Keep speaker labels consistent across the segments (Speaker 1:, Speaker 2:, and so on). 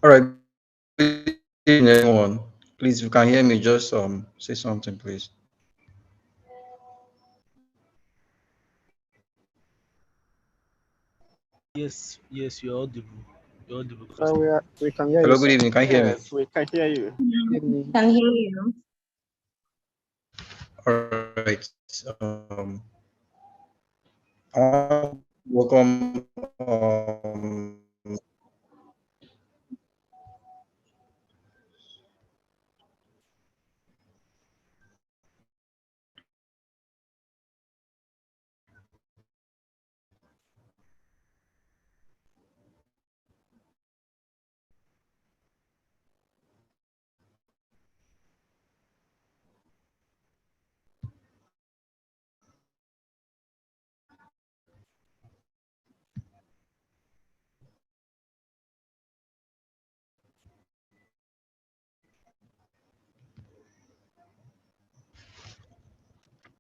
Speaker 1: All right. Good evening, everyone. Please, if you can hear me, just say something, please.
Speaker 2: Yes, yes, you're audible. You're audible,
Speaker 3: We
Speaker 2: Christopher.
Speaker 3: are, we can hear you,
Speaker 1: Hello. Good
Speaker 3: sir.
Speaker 1: evening. Can you hear me?
Speaker 4: Yes, we can hear you.
Speaker 3: Evening.
Speaker 5: Can hear you.
Speaker 1: All right. I want to welcome.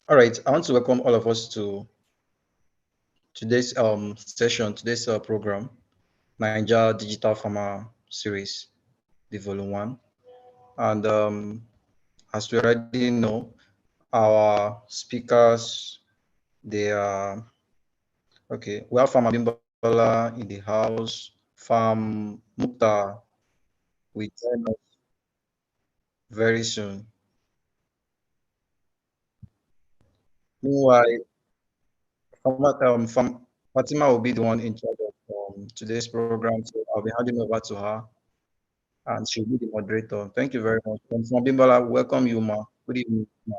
Speaker 1: All right. I want to welcome all of us to today's session, today's program, Naija Digital-Pharma series, the volume 1. And as we already know, our speakers, they are okay. We have Farmer Bimbola in the house. Farm Mukta will join us very soon. Meanwhile, Fatima will be the one in charge of today's program, so I'll be handing over to her, and she'll be the moderator. Thank you very much. And Farm Bimbola, welcome you, ma. Good evening, ma.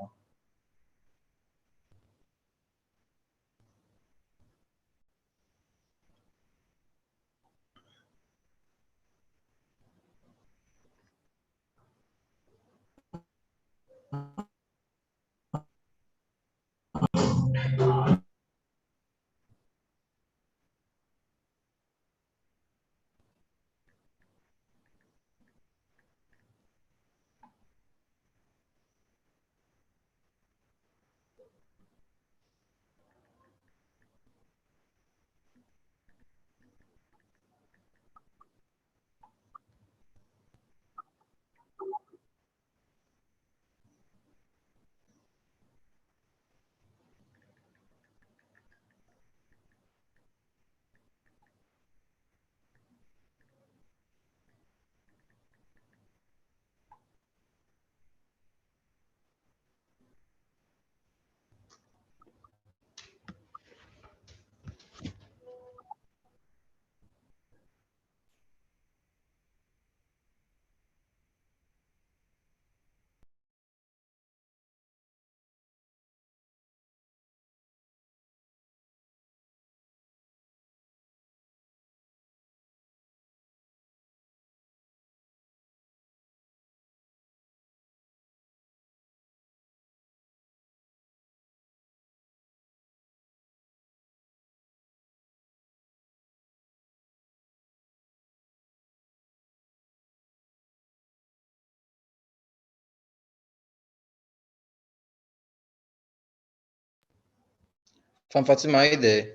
Speaker 1: Farm Fatima, are you there?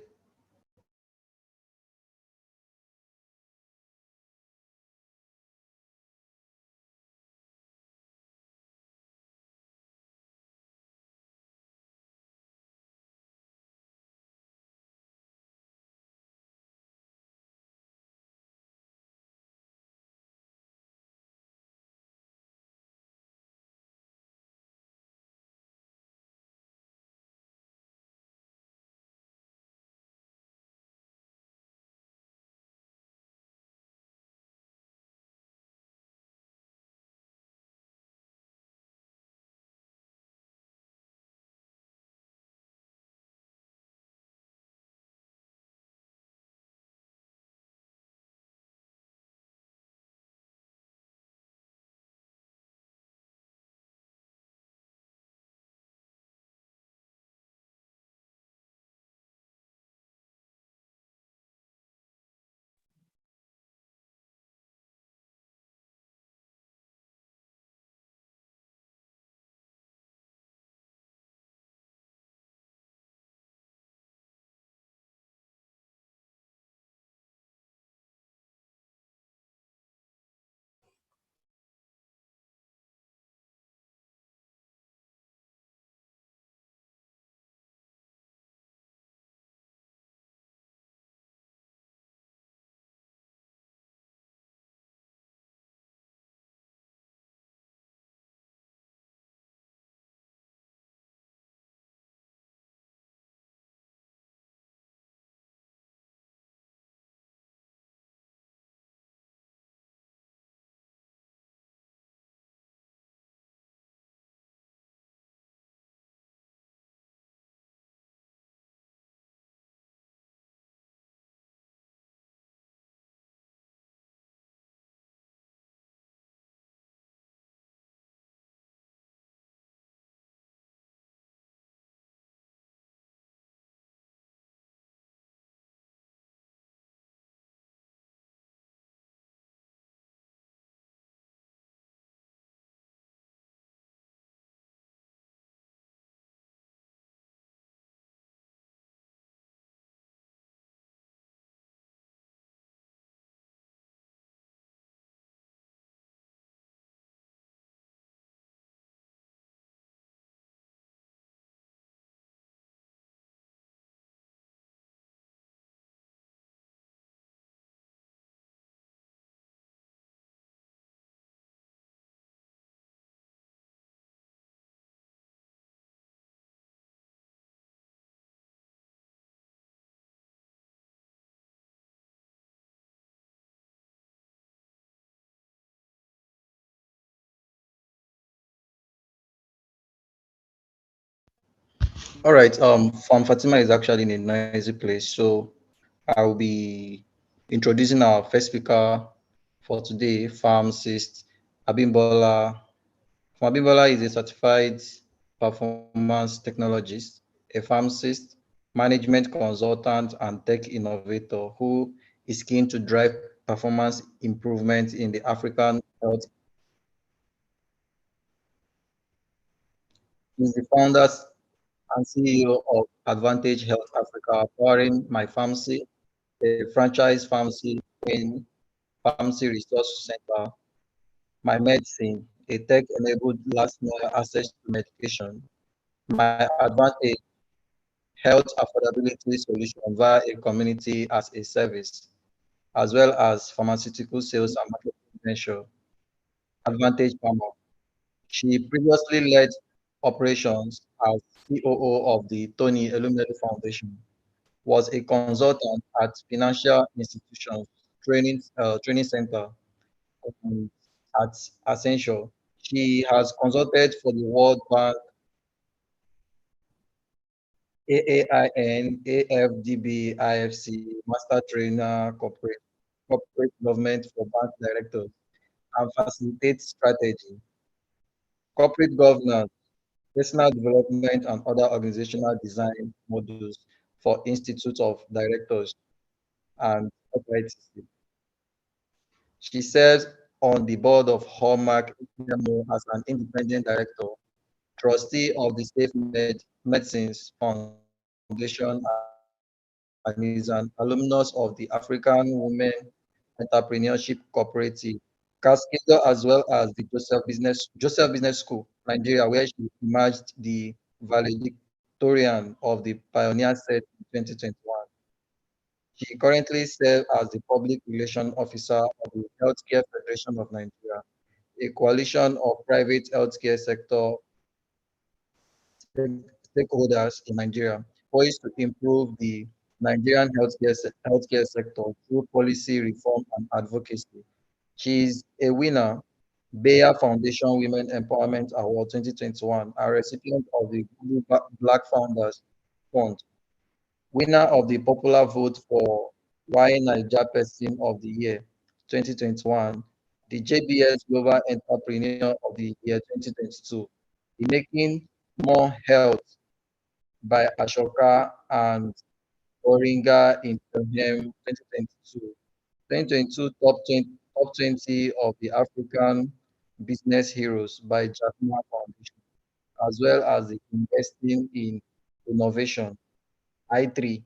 Speaker 1: All right. Farm Fatima is actually in a noisy place, so I will be introducing our first speaker for today, pharmacist Abimbola. Abimbola is a certified performance technologist, a pharmacist, management consultant, and tech innovator who is keen to drive performance improvement in the African health. He's the founder and CEO of Advantage Health Africa, powering my pharmacy, a franchise pharmacy in Pharmacy Resource Center, My Medicine, a tech-enabled last-mile access to medication, My Advantage health affordability solution via a community as a service, as well as pharmaceutical sales and marketing venture, Advantage Pharma. She previously led operations as COO of the Tony Elumelu Foundation, was a consultant at financial institutions, training center, and at Essential. She has consulted for the World Bank, AAIN, AFDB, IFC, Master Trainer, Corporate Government for Bank Directors, and facilitates strategy, corporate governance, personal development, and other organizational design modules for Institute of Directors and etc. She serves on the board of Hallmark HMO as an independent director, trustee of the Safe Medicines Foundation, and is an alumnus of the African Women Entrepreneurship Cooperative, Cascado, as well as the Joseph Business School, Nigeria, where she emerged the valedictorian of the Pioneer Set in 2021. She currently serves as the Public Relations Officer of the Healthcare Federation of Nigeria, a coalition of private healthcare sector stakeholders in Nigeria, poised to improve the Nigerian healthcare sector through policy reform and advocacy. She is a winner, Bayer Foundation Women Empowerment Award 2021, a recipient of the Google Black Founders Fund, winner of the popular vote for Why Naija Person of the Year 2021, the JBS Global Entrepreneur of the Year 2022, the Making More Health by Ashoka and Boringa in Pelham 2022. 2022 top 20 of the African Business Heroes by Jack Ma Foundation, as well as the Investing in Innovation I3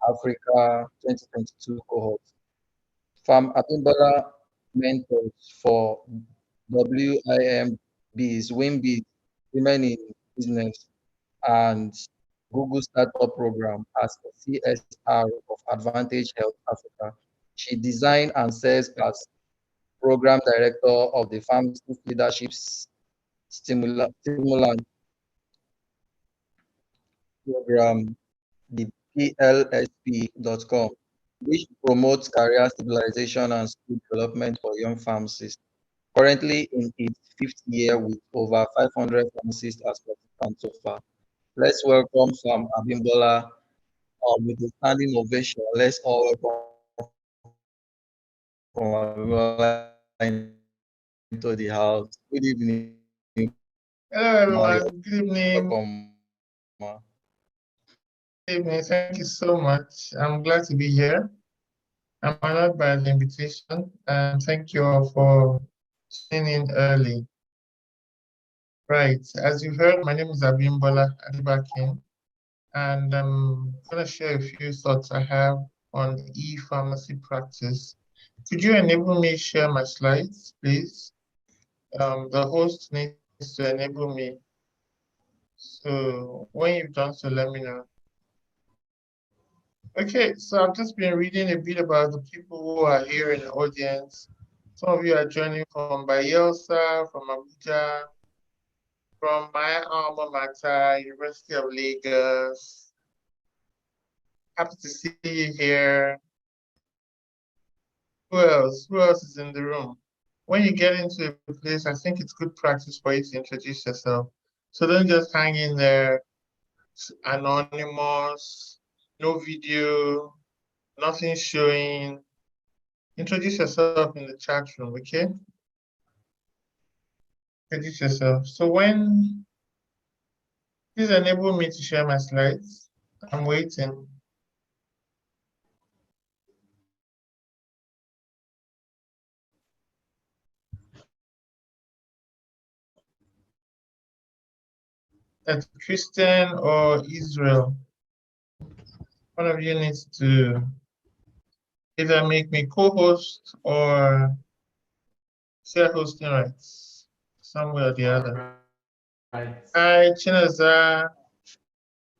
Speaker 1: Africa 2022 cohort. Farm Abimbola mentors for WIMBs, WIMBs, Women in Business, and Google Startup Program as a CSR of Advantage Health Africa. She designed and serves as Program Director of the Pharmacist Leadership Stimulant Program, the PLSP.com, which promotes career stabilization and skill development for young pharmacists. Currently in its fifth year with over 500 pharmacists as participants so far. Let's welcome Sam Abimbola with a standing ovation. Let's all welcome Abimbola into the house. Good evening, Ma. You're
Speaker 3: Hello, everyone. Good evening.
Speaker 1: welcome, Ma.
Speaker 3: Good evening. Thank you so much. I'm glad to be here. I'm honored by the invitation, and thank you all for tuning in early. Right. As you heard, my name is Abimbola Adibakin, and I'm going to share a few thoughts I have on the e-pharmacy practice. Could you enable me share my slides, please? The host needs to enable me. So when you've done so, let me know. Okay, so I've just been reading a bit about the people who are here in the audience. Some of you are joining from Bayelsa, from Abuja, from my alma mater, University of Lagos. Happy to see you here. Who else? Who else is in the room? When you get into a place, I think it's good practice for you to introduce yourself. So don't just hang in there. anonymous, no video, nothing showing. Introduce yourself in the chat room, okay? Introduce yourself. So please enable me to share my slides. I'm waiting. That's Christian or Israel. One of you needs to either make me co-host or share hosting rights, some way or the other. Hi, Chinaza,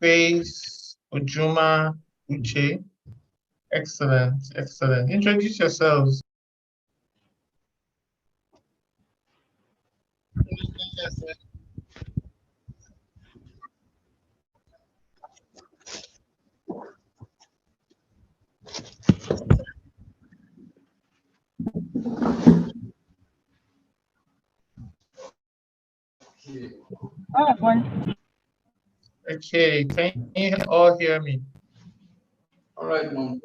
Speaker 3: Faith, Ujuma, Uche. Excellent, excellent. Introduce yourselves. Okay, can you all hear me?
Speaker 1: All right, Mom.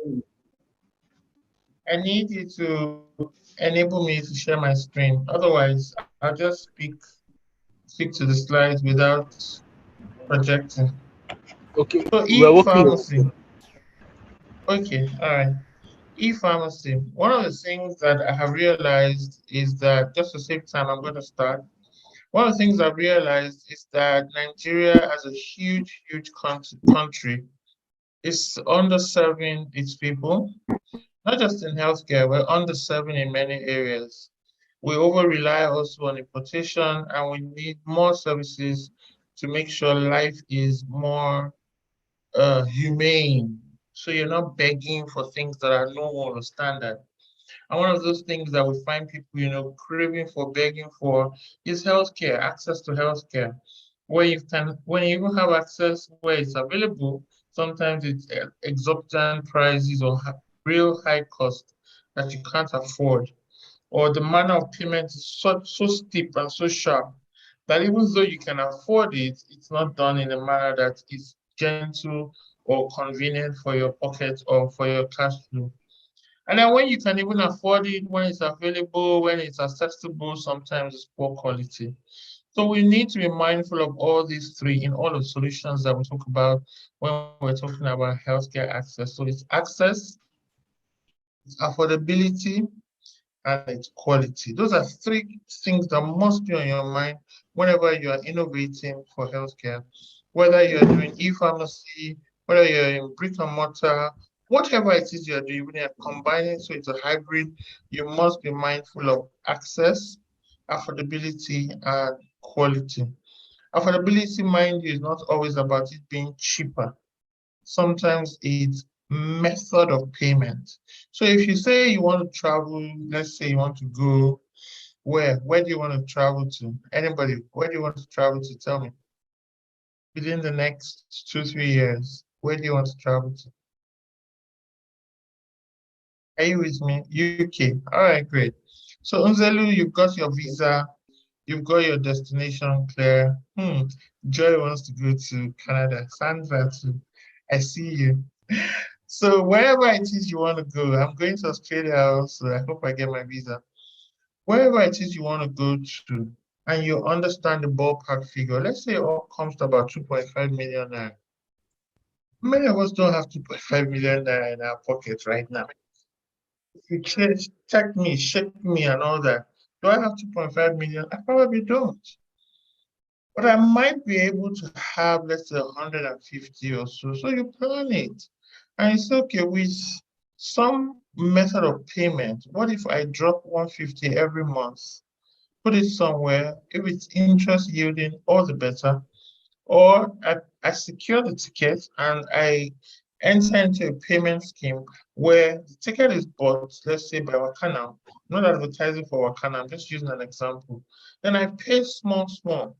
Speaker 3: I need you to enable me to share my screen. Otherwise, I'll just speak to the slides without projecting.
Speaker 2: Okay,
Speaker 3: So
Speaker 2: we are working.
Speaker 3: e-pharmacy. Okay, all right. E-pharmacy. One of the things that I have realized is that, just to save time, I'm going to start. One of the things I've realized is that Nigeria, as a huge, huge country, is underserving its people. Not just in healthcare, we're underserving in many areas. We over rely also on importation, and we need more services to make sure life is more humane. So you're not begging for things that are normal or standard. And one of those things that we find people, craving for, begging for, is healthcare, access to healthcare. When you even have access where it's available, sometimes it's exorbitant prices or real high cost that you can't afford, or the manner of payment is so steep and so sharp that even though you can afford it, it's not done in a manner that is gentle or convenient for your pocket or for your cash flow. And then when you can even afford it, when it's available, when it's accessible, sometimes it's poor quality. So we need to be mindful of all these three in all the solutions that we talk about when we're talking about healthcare access. So it's access, it's affordability, and its quality. Those are three things that must be on your mind whenever you are innovating for healthcare. Whether you're doing e-pharmacy, whether you're in brick and mortar, whatever it is you're doing, when you're combining, so it's a hybrid, you must be mindful of access, affordability, and quality. Affordability, mind you, is not always about it being cheaper. Sometimes it's method of payment. So if you say you want to travel, let's say you want to go where do you want to travel to? Anybody, where do you want to travel to? Tell me. Within the next 2, 3 years, where do you want to travel to? Are you with me? UK. All right, great. So Unzelu, you've got your visa, you've got your destination clear. Joy wants to go to Canada. Sandra too. I see you. So wherever it is you want to go, I'm going to Australia also. I hope I get my visa. Wherever it is you want to go to, and you understand the ballpark figure, let's say it all comes to about 2.5 million naira. Many of us don't have 2.5 million naira in our pockets right now. If you check me, shake me, and all that, do I have 2.5 million? I probably don't. But I might be able to have, let's say, 150 or so. So you plan it. And it's okay with some method of payment. What if I drop 150 every month, put it somewhere? If it's interest yielding, all the better. Or I secure the ticket and I enter into a payment scheme where the ticket is bought, let's say by Wakana. I'm not advertising for Wakana, I'm just using an example. Then I pay small, small.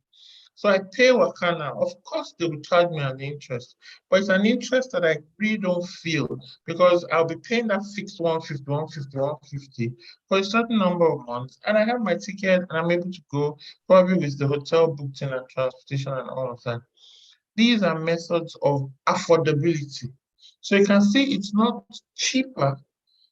Speaker 3: So I pay Wakana. Of course, they will charge me an interest, but it's an interest that I really don't feel because I'll be paying that fixed 150, 150, 150 for a certain number of months. And I have my ticket and I'm able to go probably with the hotel booked in and transportation and all of that. These are methods of affordability. So you can see it's not cheaper,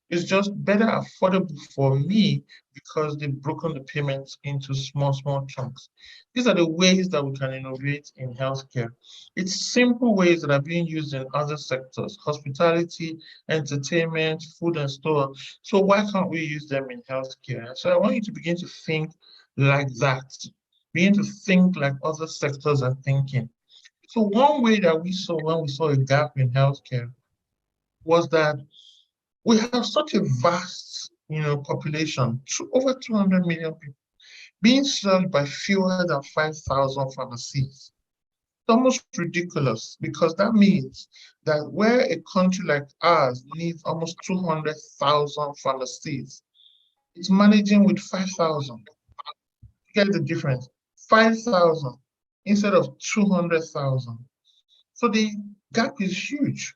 Speaker 3: it's just better affordable for me because they've broken the payments into small, small chunks. These are the ways that we can innovate in healthcare. It's simple ways that are being used in other sectors, hospitality, entertainment, food, and so on. So why can't we use them in healthcare? So I want you to begin to think like that. Begin to think like other sectors are thinking. So one way that we saw when we saw a gap in healthcare was that we have such a vast, population, over 200 million people, being served by fewer than 5,000 pharmacies. It's almost ridiculous because that means that where a country like ours needs almost 200,000 pharmacies, it's managing with 5,000. You get the difference? 5,000 instead of 200,000. So the gap is huge.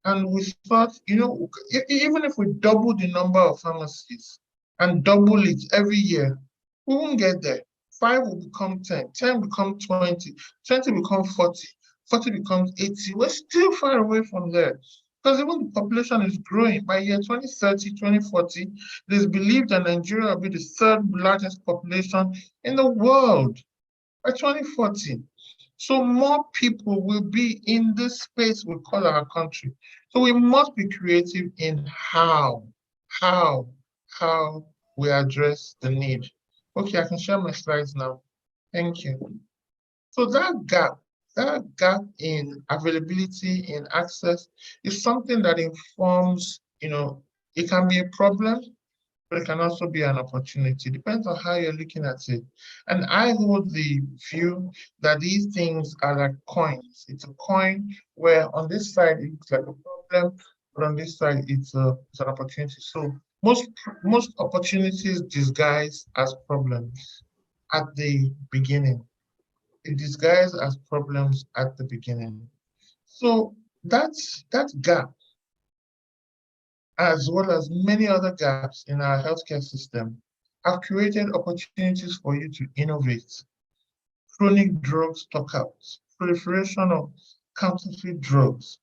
Speaker 3: And we thought, even if we double the number of pharmacies and double it every year, we won't get there. 5 will become 10, 10 become 20, 20 become 40, 40 becomes 80. We're still far away from there. Because even the population is growing. By year 2030, 2040, it is believed that Nigeria will be the third largest population in the world by 2040. So more people will be in this space we call our country. So we must be creative in how, how we address the need. Okay, I can share my slides now. Thank you. So that gap in availability, in access, is something that informs, it can be a problem, but it can also be an opportunity. Depends on how you're looking at it. And I hold the view that these things are like coins. It's a coin where on this side it's like a problem, but on this side it's an opportunity. So most opportunities disguise as problems at the beginning. It disguise as problems at the beginning. So that gap, as well as many other gaps in our healthcare system, have created opportunities for you to innovate. Chronic drug stockouts, proliferation of counterfeit drugs,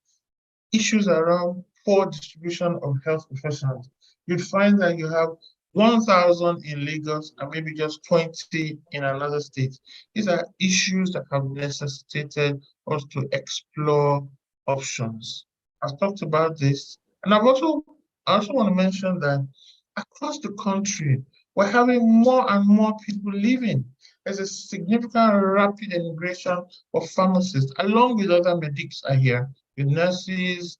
Speaker 3: issues around poor distribution of health professionals. You'd find that you have 1,000 in Lagos and maybe just 20 in another state. These are issues that have necessitated us to explore options. I've talked about this, and I also want to mention that across the country, we're having more and more people living. There's a significant rapid immigration of pharmacists, along with other medics are here, with nurses,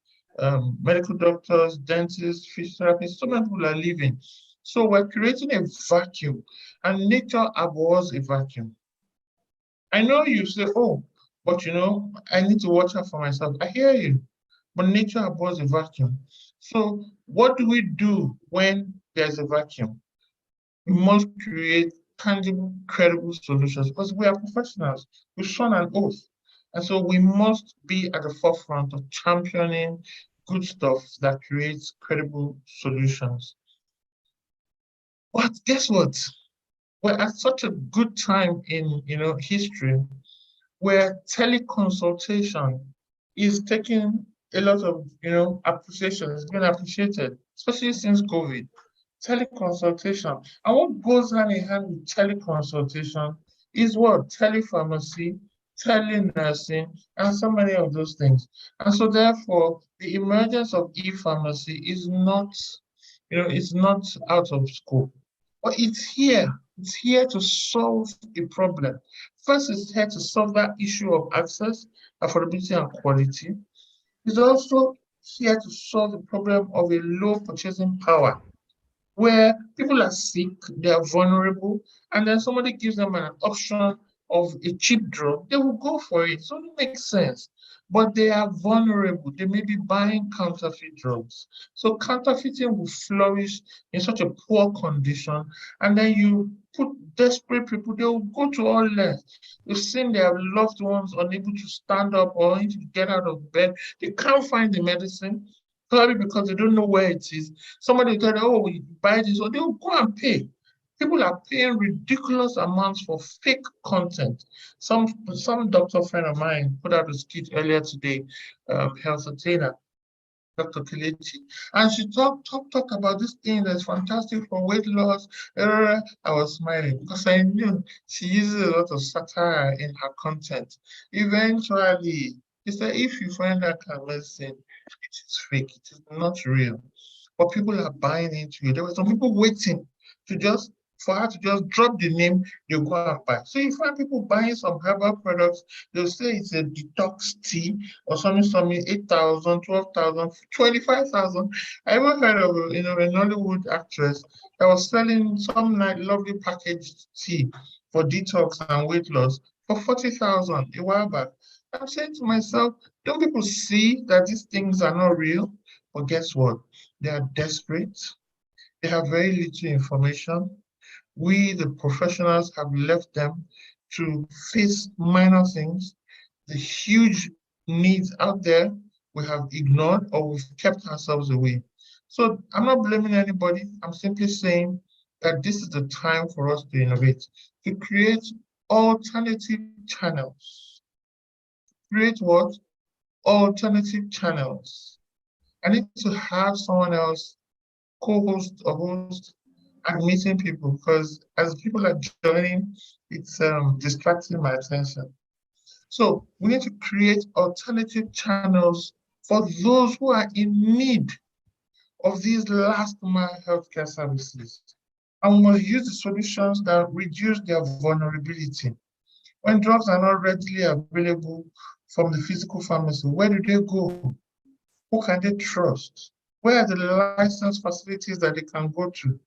Speaker 3: medical doctors, dentists, physiotherapists, so many people are leaving. So we're creating a vacuum, and nature abhors a vacuum. I know you say, oh, but I need to watch out for myself. I hear you, but nature abhors a vacuum. So what do we do when there's a vacuum? We must create tangible, credible solutions because we are professionals. We've sworn an oath. And so we must be at the forefront of championing good stuff that creates credible solutions. But guess what? We're at such a good time in history where teleconsultation is taking a lot of appreciation. It's been appreciated, especially since COVID. Teleconsultation. And what goes hand in hand with teleconsultation is what? Telepharmacy, telenursing, and so many of those things. And so therefore, the emergence of e-pharmacy is not, it's not out of scope. But it's here. It's here to solve a problem. First, it's here to solve that issue of access, affordability, and quality. It's also here to solve the problem of a low purchasing power, where people are sick, they are vulnerable, and then somebody gives them an option of a cheap drug, they will go for it. So it makes sense. But they are vulnerable. They may be buying counterfeit drugs. So counterfeiting will flourish in such a poor condition. And then you put desperate people, they will go to all lengths. You've seen their loved ones unable to stand up or unable to get out of bed. They can't find the medicine, probably because they don't know where it is. Somebody will tell them, oh, we buy this, or they'll go and pay. People are paying ridiculous amounts for fake content. Some doctor friend of mine put out a skit earlier today, health Athena, Dr. Kelechi, and she talk about this thing that's fantastic for weight loss. I was smiling because I knew she uses a lot of satire in her content. Eventually, she said, if you find that kind of medicine, it is fake, it is not real. But people are buying into it. There were some people waiting to just for her to just drop the name, you go and buy. So you find people buying some herbal products, they'll say it's a detox tea or something, 8,000, 12,000, 25,000. I even heard of a Nollywood actress that was selling some lovely packaged tea for detox and weight loss for 40,000 a while back. I'm saying to myself, don't people see that these things are not real? But guess what? They are desperate. They have very little information. We, the professionals, have left them to face minor things. The huge needs out there we have ignored or we've kept ourselves away. So I'm not blaming anybody. I'm simply saying that this is the time for us to innovate, to create alternative channels. Create what? Alternative channels. I need to have someone else co-host or host and meeting people because as people are joining, it's distracting my attention. So we need to create alternative channels for those who are in need of these last mile healthcare services. And we must use the solutions that reduce their vulnerability. When drugs are not readily available from the physical pharmacy, where do they go? Who can they trust? Where are the licensed facilities that they can go to?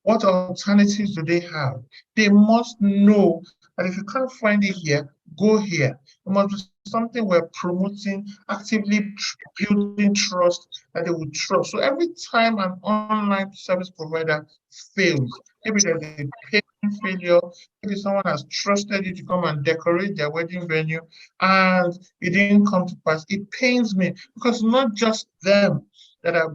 Speaker 3: What alternatives do they have? They must know that if you can't find it here, go here. It must be something we're promoting, actively building trust that they will trust. So every time an online service provider fails, maybe there's a payment failure, maybe someone has trusted you to come and decorate their wedding venue and it didn't come to pass, it pains me because not just them that are,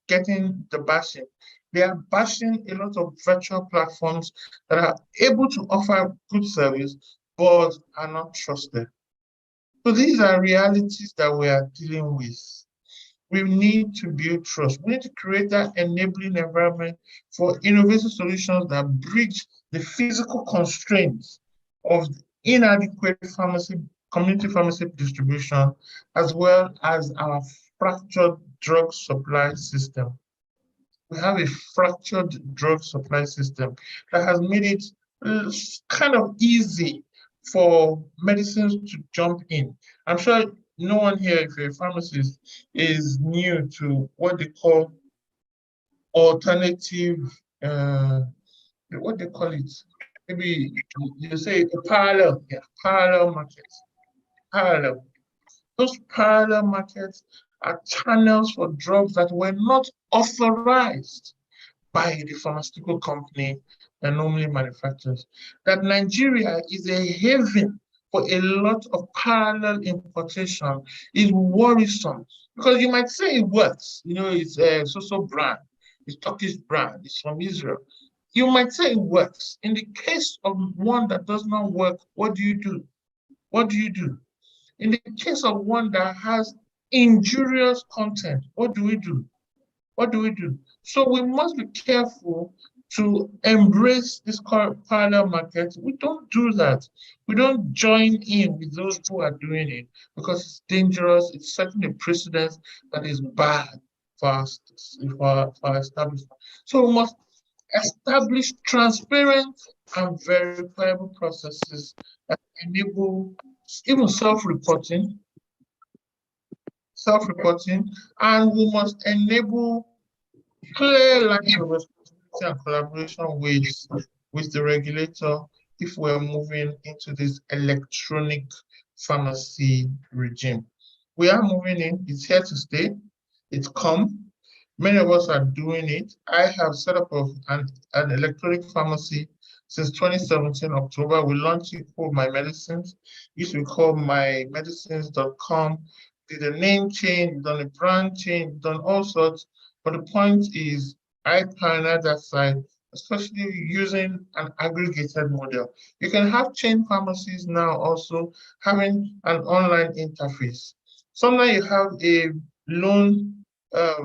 Speaker 3: getting the bashing. They are bashing a lot of virtual platforms that are able to offer good service but are not trusted. So these are realities that we are dealing with. We need to build trust. We need to create that enabling environment for innovative solutions that bridge the physical constraints of inadequate pharmacy, community pharmacy distribution, as well as our fractured drug supply system. We have a fractured drug supply system that has made it kind of easy for medicines to jump in. I'm sure no one here, if you're a pharmacist, is new to what they call alternative, uh, what they call it. Maybe you say a parallel, yeah, parallel markets. Parallel. Those parallel markets are channels for drugs that were not authorized by the pharmaceutical company that normally manufactures. That Nigeria is a haven for a lot of parallel importation is worrisome because you might say it works. It's a so-so brand, it's Turkish brand, it's from Israel. You might say it works. In the case of one that does not work, what do you do? What do you do? In the case of one that has injurious content, what do we do? What do we do? So we must be careful to embrace this parallel market. We don't do that. We don't join in with those who are doing it because it's dangerous. It's setting a precedent that is bad for us, for our establishment. So we must establish transparent and verifiable processes that enable even self-reporting, and we must enable clear lines of responsibility and collaboration with the regulator if we're moving into this electronic pharmacy regime. We are moving in, it's here to stay, it's come. Many of us are doing it. I have set up an electronic pharmacy since 2017, October. We launched it called My Medicines. It used to be called mymedicines.com. Did a name change, done a brand change, done all sorts. But the point is, I pioneered that site especially using an aggregated model. You can have chain pharmacies now also having an online interface. Sometimes you have a lone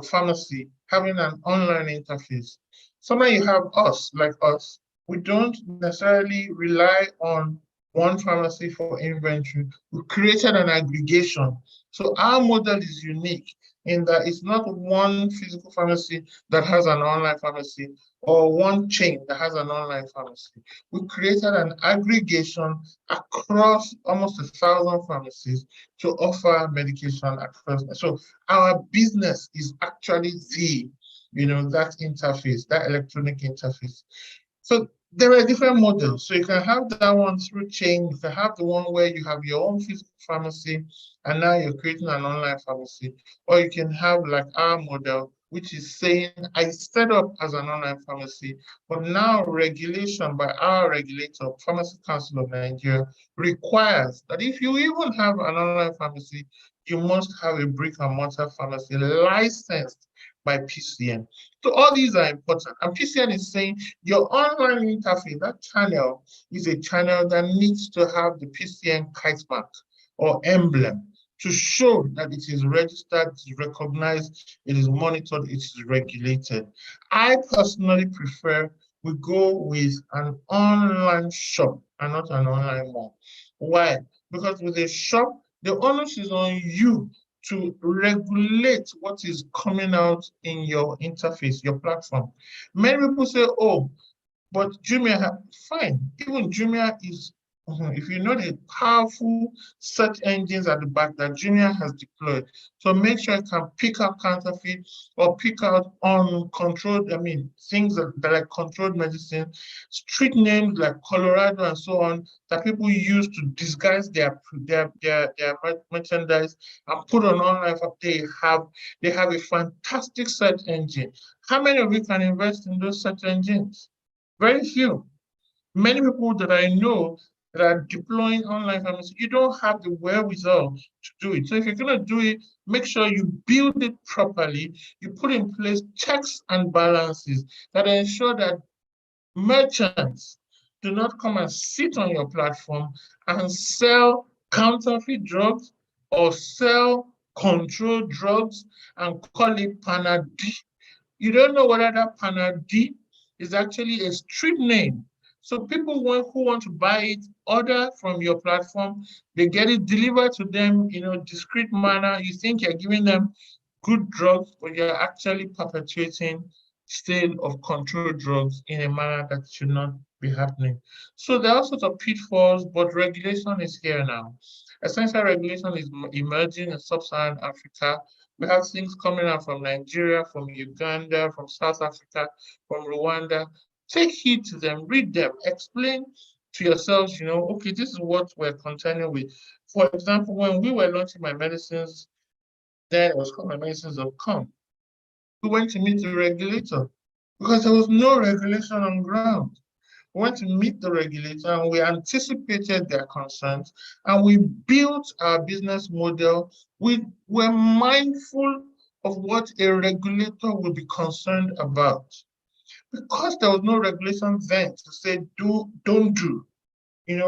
Speaker 3: pharmacy having an online interface. Sometimes you have us, like us. We don't necessarily rely on one pharmacy for inventory. We created an aggregation. So our model is unique in that it's not one physical pharmacy that has an online pharmacy or one chain that has an online pharmacy. We created an aggregation across almost 1,000 pharmacies to offer medication across. So our business is actually that interface, that electronic interface. So there are different models. So you can have that one through chain. You can have the one where you have your own physical pharmacy and now you're creating an online pharmacy. Or you can have like our model, which is saying I set up as an online pharmacy, but now regulation by our regulator, Pharmacy Council of Nigeria, requires that if you even have an online pharmacy, you must have a brick and mortar pharmacy licensed by PCN. So all these are important. And PCN is saying your online interface, that channel is a channel that needs to have the PCN kite mark or emblem to show that it is registered, it is recognized, it is monitored, it is regulated. I personally prefer we go with an online shop and not an online mall. Why? Because with a shop, the onus is on you to regulate what is coming out in your interface, your platform. Many people say, oh, but Jumia, fine. Even Jumia is, if you know the powerful search engines at the back that Jumia has deployed, so make sure you can pick out counterfeit or pick out uncontrolled, things that are controlled medicine, street names like Colorado and so on, that people use to disguise their merchandise and put on online. They have a fantastic search engine. How many of you can invest in those search engines? Very few. Many people that I know that are deploying online pharmacy, you don't have the wherewithal to do it. So if you're going to do it, make sure you build it properly. You put in place checks and balances that ensure that merchants do not come and sit on your platform and sell counterfeit drugs or sell controlled drugs and call it Panad. You don't know whether that Panad is actually a street name. So people who want to buy it, order from your platform, they get it delivered to them in a discreet manner. You think you're giving them good drugs, but you're actually perpetuating sale of controlled drugs in a manner that should not be happening. So there are all sorts of pitfalls, but regulation is here now. Essential regulation is emerging in sub-Saharan Africa. We have things coming out from Nigeria, from Uganda, from South Africa, from Rwanda. Take heed to them, read them, explain to yourselves, okay, this is what we're contending with. For example, when we were launching my medicines, then it was called my medicines.com. We went to meet the regulator because there was no regulation on ground. We went to meet the regulator and we anticipated their concerns and we built our business model. We were mindful of what a regulator would be concerned about. Because there was no regulation then to say don't do, we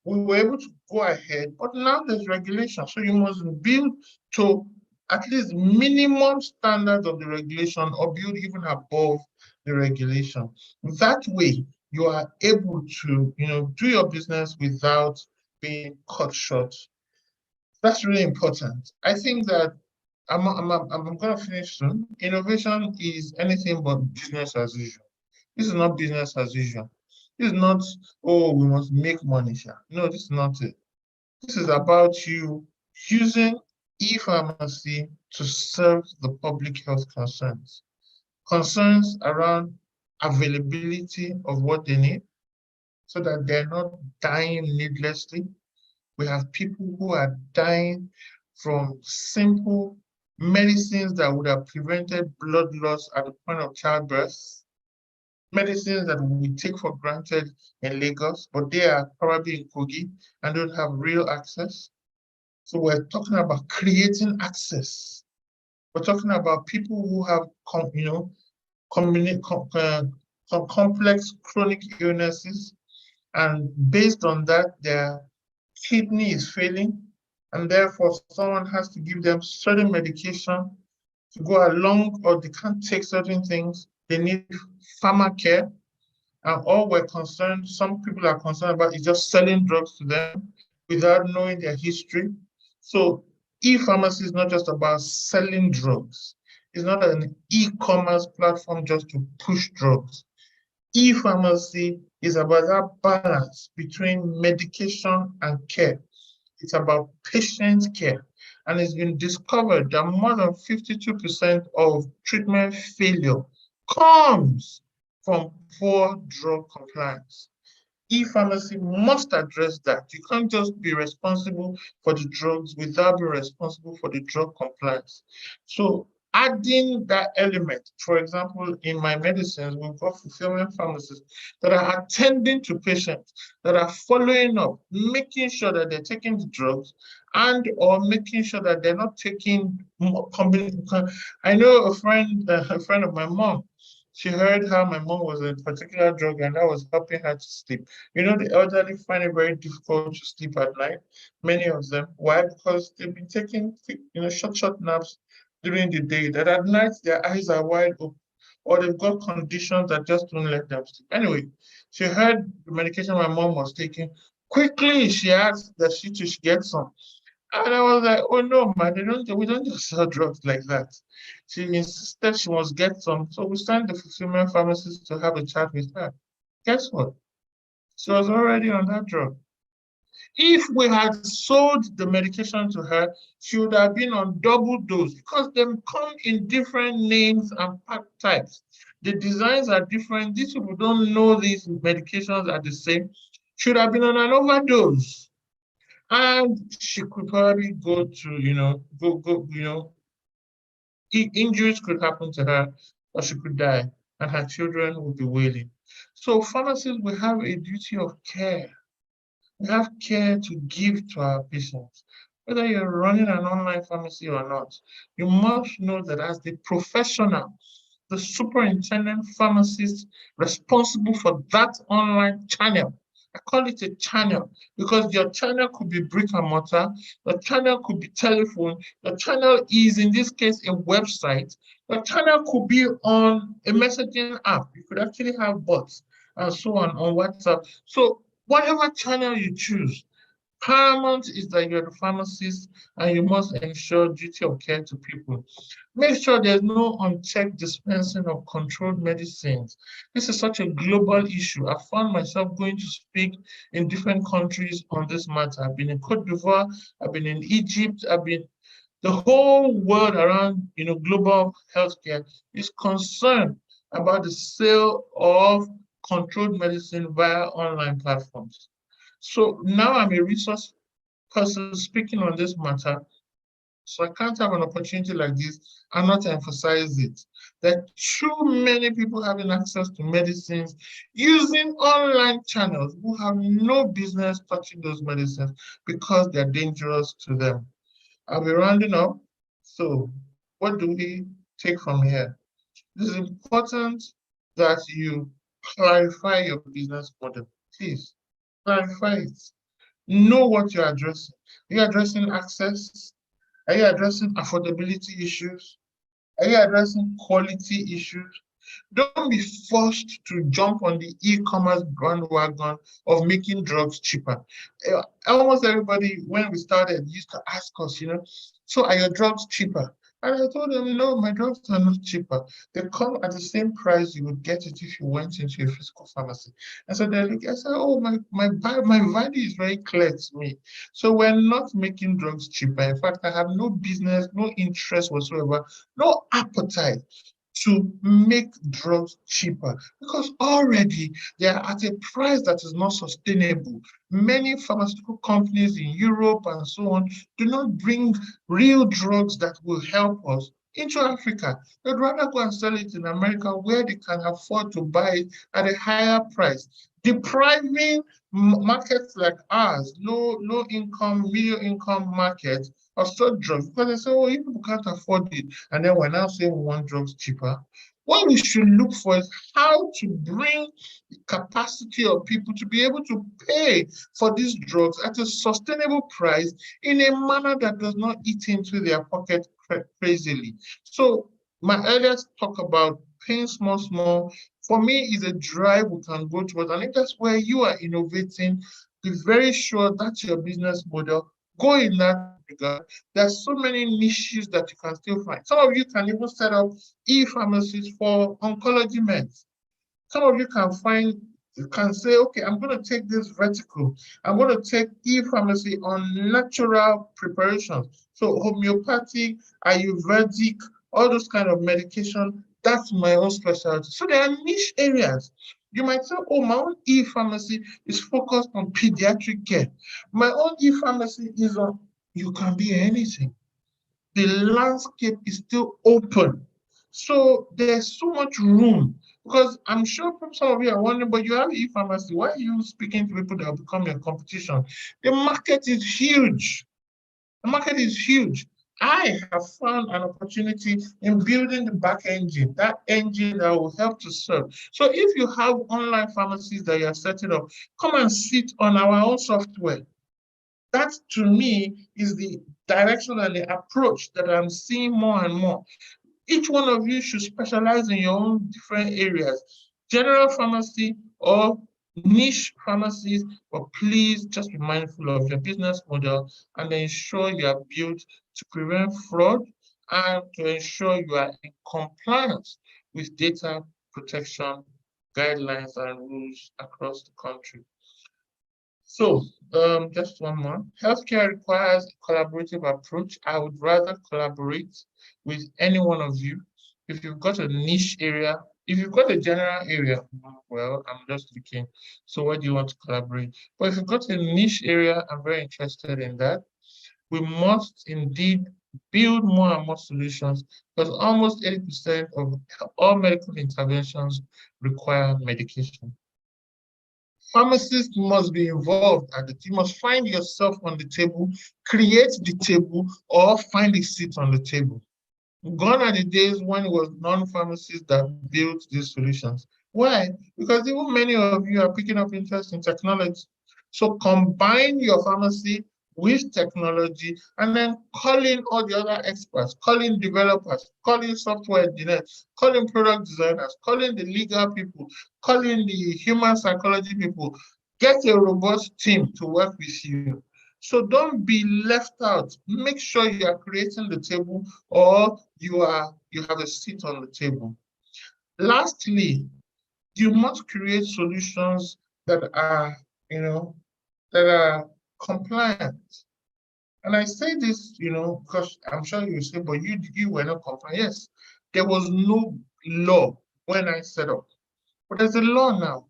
Speaker 3: were able to go ahead, but now there's regulation. So you must build to at least minimum standards of the regulation or build even above the regulation. That way, you are able to, do your business without being cut short. That's really important. I think that I'm going to finish soon. Innovation is anything but business as usual. This is not business as usual. This is not, oh, we must make money here. No, this is not it. This is about you using e-pharmacy to serve the public health concerns. Concerns around availability of what they need so that they're not dying needlessly. We have people who are dying from simple medicines that would have prevented blood loss at the point of childbirth, medicines that we take for granted in Lagos, but they are probably in Kogi and don't have real access. So we're talking about creating access. We're talking about people who have, some complex chronic illnesses, and based on that, their kidney is failing, and therefore someone has to give them certain medication to go along, or they can't take certain things. They need pharma care. And all we're concerned, some people are concerned about, is just selling drugs to them without knowing their history. So e-pharmacy is not just about selling drugs. It's not an e-commerce platform just to push drugs. E-pharmacy is about that balance between medication and care. It's about patient care. And it's been discovered that more than 52% of treatment failure comes from poor drug compliance. E-pharmacy must address that. You can't just be responsible for the drugs without being responsible for the drug compliance. So adding that element, for example, in my medicines, we've got fulfillment pharmacists that are attending to patients, that are following up, making sure that they're taking the drugs and or making sure that they're not taking more. I know a friend of my mom. She heard how my mom was a particular drug and that was helping her to sleep. You know, the elderly find it very difficult to sleep at night, many of them. Why? Because they've been taking, short naps during the day, that at night their eyes are wide open, or they've got conditions that just don't let them sleep. Anyway, she heard the medication my mom was taking. Quickly, she asked that she should get some. And I was like, oh no, man, we don't just sell drugs like that. She insisted she must get some. So we sent the fulfillment pharmacist to have a chat with her. Guess what? She was already on that drug. If we had sold the medication to her, she would have been on double dose because they come in different names and pack types. The designs are different. These people don't know these medications are the same. Should have been on an overdose. And she could probably go to, injuries could happen to her, or she could die, and her children would be wailing. So pharmacists will have a duty of care. We have care to give to our patients. Whether you're running an online pharmacy or not, you must know that as the professional, the superintendent pharmacist responsible for that online channel. I call it a channel because your channel could be brick and mortar, your channel could be telephone, your channel is in this case a website, your channel could be on a messaging app. You could actually have bots and so on WhatsApp. So whatever channel you choose, paramount is that you're the pharmacist and you must ensure duty of care to people. Make sure there's no unchecked dispensing of controlled medicines. This is such a global issue. I found myself going to speak in different countries on this matter. I've been in Cote d'Ivoire, I've been in Egypt, I've been the whole world around, global healthcare is concerned about the sale of controlled medicine via online platforms. So now I'm a resource person speaking on this matter. So I can't have an opportunity like this and not emphasize it. There are too many people having access to medicines using online channels who have no business touching those medicines because they're dangerous to them. I'll be rounding up. So what do we take from here? It is important that you clarify your business model. Please clarify it. Know what you're addressing. Are you addressing access? Are you addressing affordability issues? Are you addressing quality issues? Don't be forced to jump on the e-commerce bandwagon of making drugs cheaper. Almost everybody, when we started, used to ask us, so are your drugs cheaper? And I told them, no, my drugs are not cheaper. They come at the same price you would get it if you went into a physical pharmacy. And so they're like, I said, oh, my value is very clear to me. So we're not making drugs cheaper. In fact, I have no business, no interest whatsoever, no appetite to make drugs cheaper because already they are at a price that is not sustainable. Many pharmaceutical companies in Europe and so on do not bring real drugs that will help us into Africa. They'd rather go and sell it in America where they can afford to buy it at a higher price, depriving markets like ours, low income, medium income markets of such drugs because they say, oh, you people can't afford it. And then we're now saying we want drugs cheaper. What we should look for is how to bring the capacity of people to be able to pay for these drugs at a sustainable price in a manner that does not eat into their pocket crazily. So my earlier talk about paying small, small, for me is a drive we can go towards. And if that's where you are innovating, be very sure that's your business model. Go in that regard. There's so many niches that you can still find. Some of you can even set up e-pharmacies for oncology meds. Some of you can find, you can say, okay, I'm going to take this vertical. I'm going to take e-pharmacy on natural preparations. So homeopathic, Ayurvedic, all those kind of medication, that's my own specialty. So there are niche areas. You might say, oh, my own e-pharmacy is focused on pediatric care. My own e-pharmacy is on, you can be anything. The landscape is still open. So there's so much room because I'm sure some of you are wondering, but you have e-pharmacy. Why are you speaking to people that will become your competition? The market is huge. The market is huge. I have found an opportunity in building the back engine, that engine that will help to serve. So if you have online pharmacies that you are setting up, come and sit on our own software. That to me is the direction and the approach that I'm seeing more and more. Each one of you should specialize in your own different areas, general pharmacy or niche pharmacies, but please just be mindful of your business model and ensure you are built to prevent fraud and to ensure you are in compliance with data protection guidelines and rules across the country. So, just one more. Healthcare requires a collaborative approach. I would rather collaborate with any one of you. If you've got a niche area, if you've got a general area, well, I'm just looking. So, what do you want to collaborate? But if you've got a niche area, I'm very interested in that. We must indeed build more and more solutions because almost 80% of all medical interventions require medication. Pharmacists must be involved and you must find yourself on the table, create the table, or find a seat on the table. Gone are the days when it was non-pharmacists that built these solutions. Why? Because even many of you are picking up interest in technology. So combine your pharmacy with technology and then call in all the other experts, call in developers, call in software engineers, call in product designers, call in the legal people, call in the human psychology people. Get a robust team to work with you. So don't be left out. Make sure you are creating the table or you have a seat on the table. Lastly, you must create solutions that are, that are compliant. And I say this, because I'm sure you say, but you were not compliant. Yes, there was no law when I set up, but there's a law now.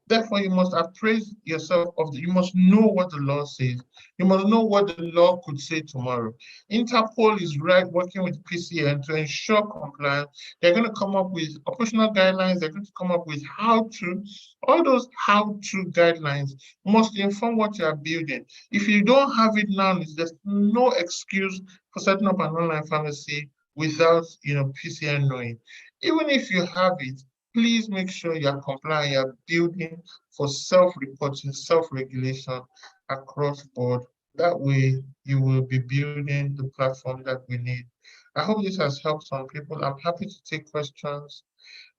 Speaker 3: Therefore, you must appraise yourself you must know what the law says. You must know what the law could say tomorrow. Interpol is working with PCN to ensure compliance. They're going to come up with operational guidelines. They're going to come up with all those how-to guidelines must inform what you are building. If you don't have it now, there's no excuse for setting up an online pharmacy without, PCN knowing. Even if you have it, please make sure you are compliant, you are building for self-reporting, self-regulation across board. That way, you will be building the platform that we need. I hope this has helped some people. I'm happy to take questions.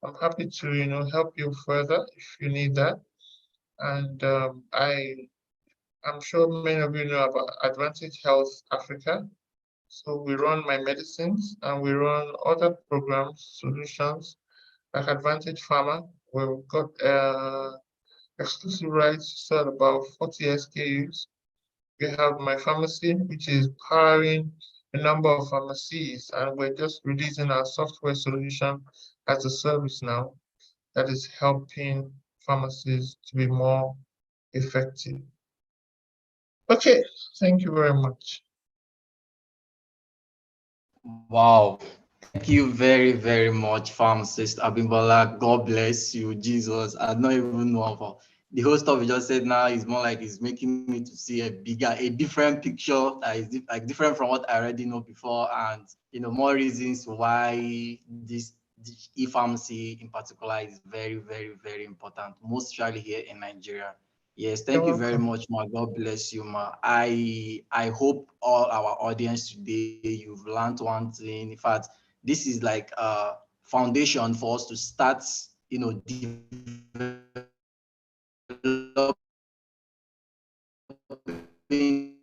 Speaker 3: I'm happy to, help you further if you need that. And I'm sure many of you know about Advantage Health Africa. So we run my medicines and we run other programs, solutions like Advantage-Pharma, where we've got exclusive rights to sell about 40 SKUs. We have my pharmacy, which is powering a number of pharmacies, and we're just releasing our software solution as a service now that is helping pharmacies to be more effective. Okay, thank you very much.
Speaker 1: Wow. Thank you very, very much, Pharmacist Abimbola. God bless you, Jesus. I don't even know how the whole stuff you just said now is more like it's making me to see a different picture that is like different from what I already know before, and more reasons why this e-pharmacy in particular is very, very, very important, most especially here in Nigeria. Yes,
Speaker 3: You're
Speaker 1: thank you very
Speaker 3: welcome.
Speaker 1: much, ma. God bless you, ma. I hope all our audience today you've learned one thing. In fact, this is like a foundation for us to start, developing the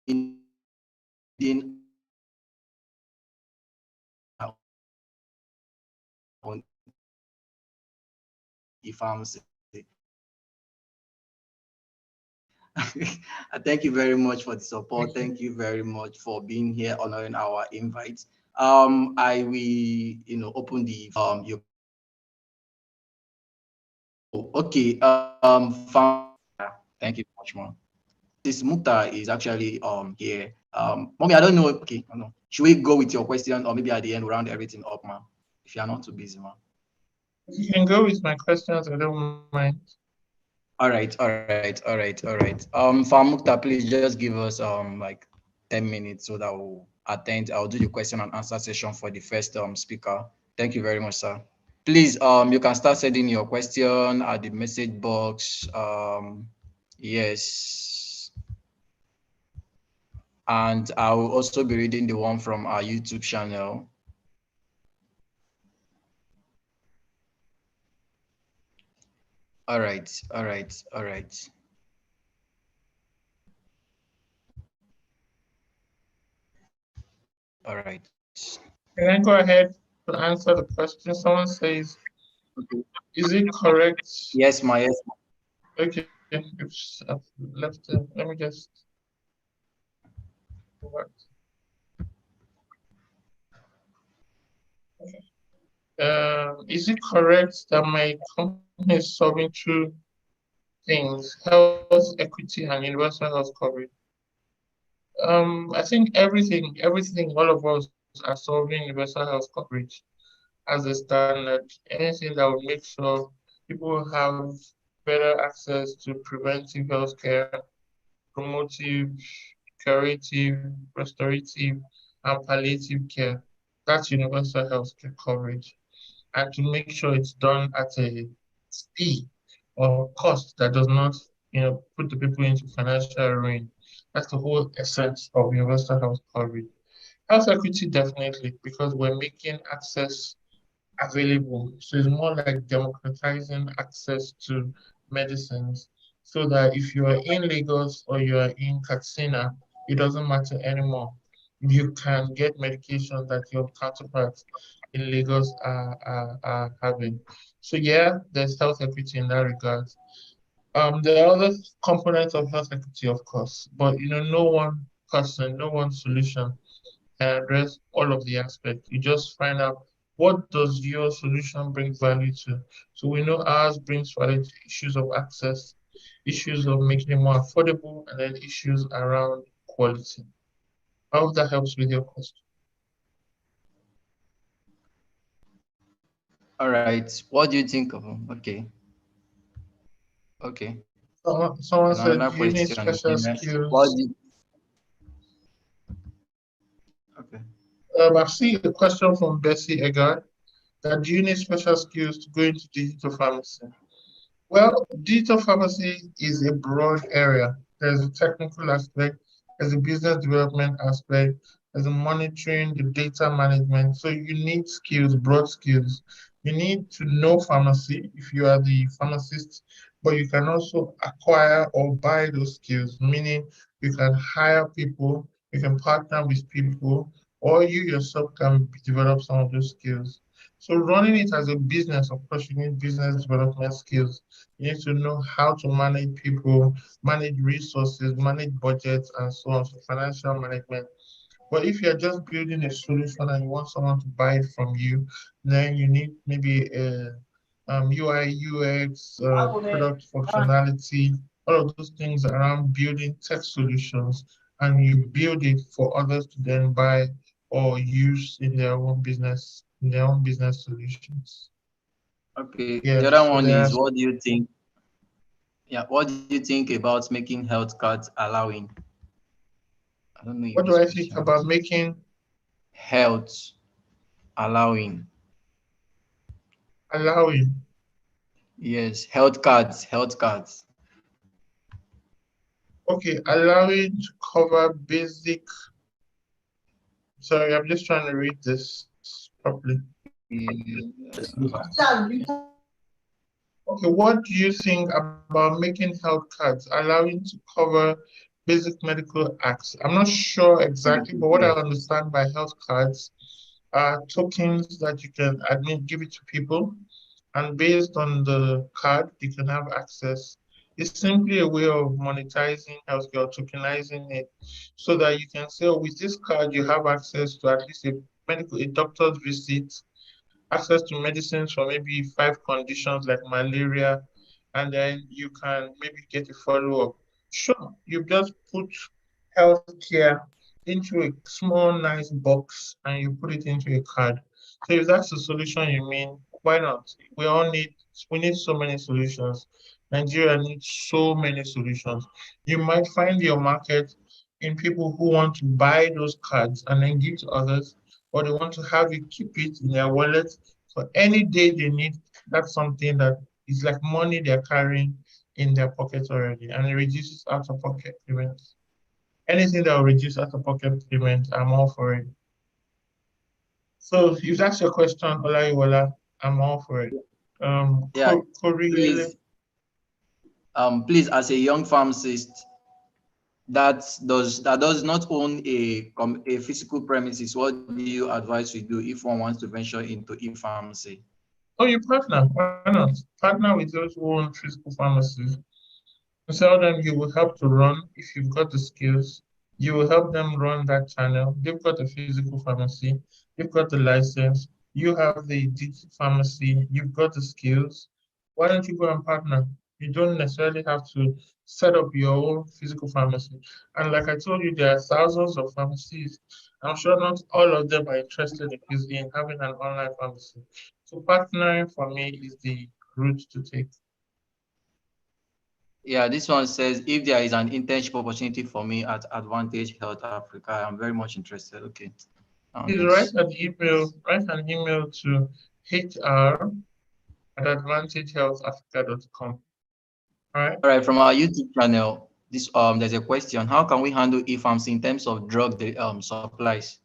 Speaker 1: Indian on e-pharmacy. Thank you very much for the support.
Speaker 3: Thank you.
Speaker 1: Thank you very much for being here, honoring our invite. I will, open the you okay. Thank you so much, mom. This Mukta is actually here. Mommy, I don't know. Okay, I know. Should we go with your question, or maybe at the end we'll round everything up, ma'am? If you are not too busy, ma'am.
Speaker 3: You can go with my questions. I don't mind.
Speaker 1: All right. Farm Mukta, please just give us like 10 minutes so that we'll attend. I'll do the question and answer session for the first speaker. Thank you very much, sir. Please, you can start sending your question at the message box. Yes, and I will also be reading the one from our YouTube channel. All right.
Speaker 3: Can I go ahead to answer the question? Someone says,
Speaker 1: Okay.
Speaker 3: is it correct?
Speaker 1: Yes, ma. Yes, ma.
Speaker 3: Okay, I've left it. Let me just go back. Is it correct that my company is solving two things, health equity and universal health coverage? I think everything, all of us are solving universal health coverage as a standard. Anything that will make sure people have better access to preventive healthcare, promotive, curative, restorative, and palliative care. That's universal healthcare coverage. And to make sure it's done at a speed or cost that does not, put the people into financial ruin. That's the whole essence of universal health coverage. Health equity definitely, because we're making access available. So it's more like democratizing access to medicines so that if you are in Lagos or you are in Katsina, it doesn't matter anymore. You can get medication that your counterparts in Lagos are having. So yeah, there's health equity in that regard. There are other components of health equity, of course, but no one person, no one solution can address all of the aspects. You just find out what does your solution bring value to. So we know ours brings value to issues of access, issues of making it more affordable, and then issues around quality. I hope that helps with your question.
Speaker 1: All right. What do you think of? Okay.
Speaker 3: Someone
Speaker 1: And
Speaker 3: said,
Speaker 1: another
Speaker 3: do you need
Speaker 1: question
Speaker 3: special
Speaker 1: here. What
Speaker 3: skills?
Speaker 1: do you, okay.
Speaker 3: I see a question from Bessie Egard that do you need special skills to go into digital pharmacy? Well, digital pharmacy is a broad area. There's a technical aspect, there's a business development aspect, there's a monitoring, the data management. So you need skills, broad skills. You need to know pharmacy if you are the pharmacist, but you can also acquire or buy those skills, meaning you can hire people, you can partner with people, or you yourself can develop some of those skills. So running it as a business, of course, you need business development skills. You need to know how to manage people, manage resources, manage budgets, and so on. So financial management. But if you're just building a solution and you want someone to buy it from you, then you need maybe a UI, UX, product functionality, all of those things around building tech solutions, and you build it for others to then buy or use in their own business solutions.
Speaker 1: Okay.
Speaker 3: Yeah,
Speaker 1: The other
Speaker 3: so
Speaker 1: one
Speaker 3: there are
Speaker 1: is what do you think? Yeah, what do you think about making health cards allowing? I don't know if
Speaker 3: what
Speaker 1: this
Speaker 3: do I think
Speaker 1: question
Speaker 3: about
Speaker 1: is
Speaker 3: making?
Speaker 1: health allowing.
Speaker 3: Allowing.
Speaker 1: Yes, health cards, health cards.
Speaker 3: Okay, allowing to cover basic. Sorry, I'm just trying to read this properly. Okay, what do you think about making health cards, allowing to cover basic medical acts? I'm not sure exactly, but what I understand by health cards are tokens that you can admit, give it to people, and based on the card, you can have access. It's simply a way of monetizing healthcare, or tokenizing it, so that you can say, oh, with this card, you have access to at least a doctor's visit, access to medicines for maybe 5 conditions like malaria, and then you can maybe get a follow-up. Sure, you just put healthcare into a small, nice box and you put it into a card. So if that's the solution you mean, why not? We need so many solutions. Nigeria needs so many solutions. You might find your market in people who want to buy those cards and then give to others, or they want to have you keep it in their wallet for any day they need. That's something that is like money they're carrying in their pockets already, and it reduces out of pocket payments. Anything that will reduce out of pocket payments, I'm all for it. So if that's your question, Olaiwola, I'm all for it.
Speaker 1: Yeah,
Speaker 3: Koreele,
Speaker 1: please, please, as a young pharmacist that does not own a physical premises, what do you advise we do if one wants to venture into e-pharmacy?
Speaker 3: oh, you partner, why not? Partner with those who own physical pharmacies. You tell them you will help to run if you've got the skills. You will help them run that channel. They've got a physical pharmacy. They've got the license. You have the digital pharmacy. You've got the skills. Why don't you go and partner? You don't necessarily have to set up your own physical pharmacy. And like I told you, there are thousands of pharmacies. I'm sure not all of them are interested in having an online pharmacy. So partnering for me is the route to take.
Speaker 1: Yeah, this one says if there is an internship opportunity for me at Advantage Health Africa, I'm very much interested. Okay.
Speaker 3: Please
Speaker 1: Next.
Speaker 3: write an email to hr@advantagehealthafrica.com. All right.
Speaker 1: All right, from our YouTube channel, this there's a question: how can we handle e-pharmacy in terms of supplies?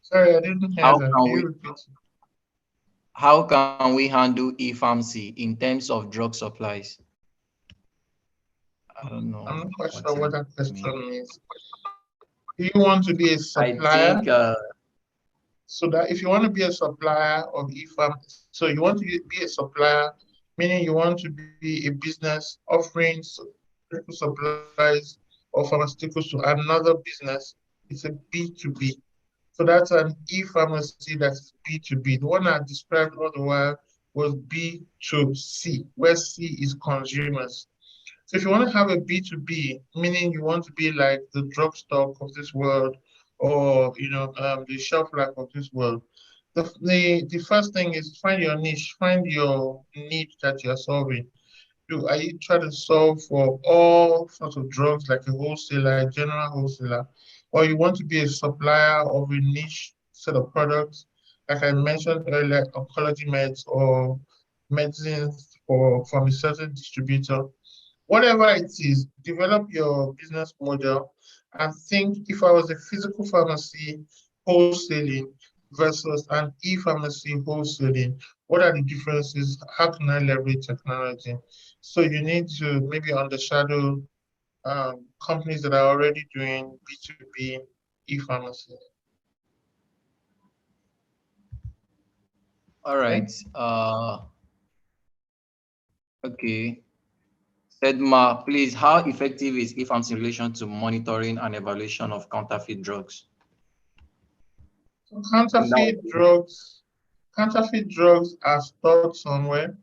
Speaker 3: Sorry, I didn't
Speaker 1: How
Speaker 3: hear that.
Speaker 1: can
Speaker 3: Can
Speaker 1: we
Speaker 3: you repeat?
Speaker 1: how can we handle e-pharmacy in terms of drug supplies? I don't know
Speaker 3: I'm not quite
Speaker 1: what
Speaker 3: sure
Speaker 1: you
Speaker 3: what that
Speaker 1: mean.
Speaker 3: question means. Do you want to be a
Speaker 1: I think
Speaker 3: supplier? So that if you want to be a supplier of e-farm, so you want to be a supplier, meaning you want to be a business offering medical supplies or pharmaceuticals to another business. It's a B2B. So that's an e-pharmacy that's B2B. The one I described all the while was B2C, where C is consumers. So if you want to have a B2B, meaning you want to be like the drugstore of this world, or the shelf life of this world, the first thing is find your niche, find your need that you're solving. Are you trying to solve for all sorts of drugs like a wholesaler, a general wholesaler, or you want to be a supplier of a niche set of products, like I mentioned earlier, oncology meds or medicines for from a certain distributor? Whatever it is, develop your business model and think, if I was a physical pharmacy wholesaling versus an e-pharmacy wholesaling, what are the differences? How can I leverage technology? So you need to maybe undershadow companies that are already doing B2B e-pharmacy.
Speaker 1: all
Speaker 3: Okay.
Speaker 1: right. Okay. Edma, please, how effective is e-pharmacy in relation to monitoring and evaluation of counterfeit drugs?
Speaker 3: So
Speaker 1: And that
Speaker 3: counterfeit drugs are stored somewhere,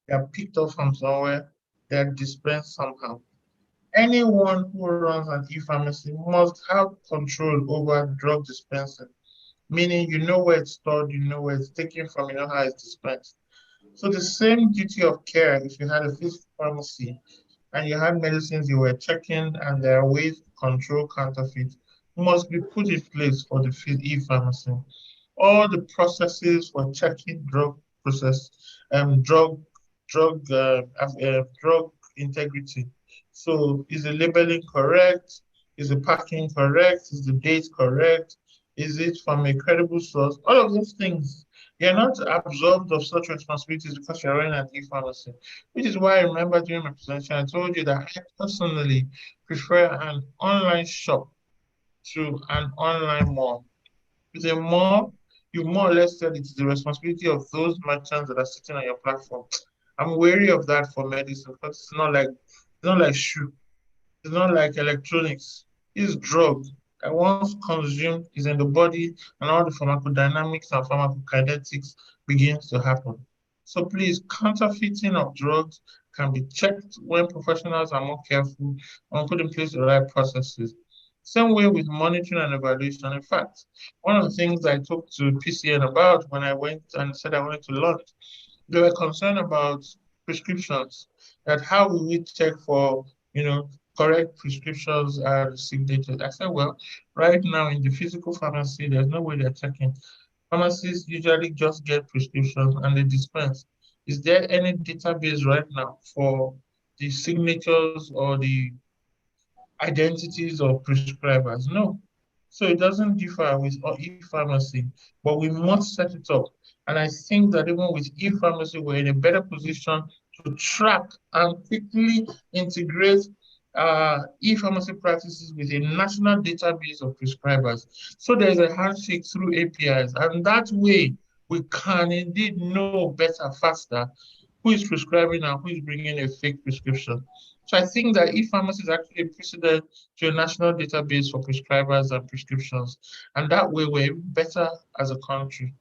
Speaker 3: they are picked up from somewhere, they are dispensed somehow. Anyone who runs an e-pharmacy must have control over drug dispensing, meaning you know where it's stored, you know where it's taken from, you know how it's dispensed. So the same duty of care, if you had a physical pharmacy and you had medicines you were checking and there are ways to control counterfeit, must be put in place for the e-pharmacy. All the processes for checking drug process, drug, drug integrity. So is the labeling correct? Is the packing correct? Is the date correct? Is it from a credible source? All of those things. You're not absolved of such responsibilities because you're running an e-pharmacy, which is why I remember during my presentation, I told you that I personally prefer an online shop to an online mall. With a mall, you more or less said it's the responsibility of those merchants that are sitting on your platform. I'm wary of that for medicine because it's not like shoe, it's not like electronics. It's drug that once consumed is in the body and all the pharmacodynamics and pharmacokinetics begins to happen. So please, counterfeiting of drugs can be checked when professionals are more careful and put in place the right processes. Same way with monitoring and evaluation. In fact, one of the things I talked to PCN about when I went and said I wanted to launch, they were concerned about prescriptions, that how will we check for, correct prescriptions are signatures. I said, well, right now in the physical pharmacy, there's no way they're checking. Pharmacists usually just get prescriptions and they dispense. Is there any database right now for the signatures or the identities of prescribers? No. So it doesn't differ with e-pharmacy, but we must set it up. And I think that even with e-pharmacy, we're in a better position to track and quickly integrate e-pharmacy practices with a national database of prescribers. So there's a handshake through APIs, and that way we can indeed know better, faster, who is prescribing and who is bringing a fake prescription. So I think that e-pharmacy is actually a precedent to a national database for prescribers and prescriptions. And that way we're better as a country.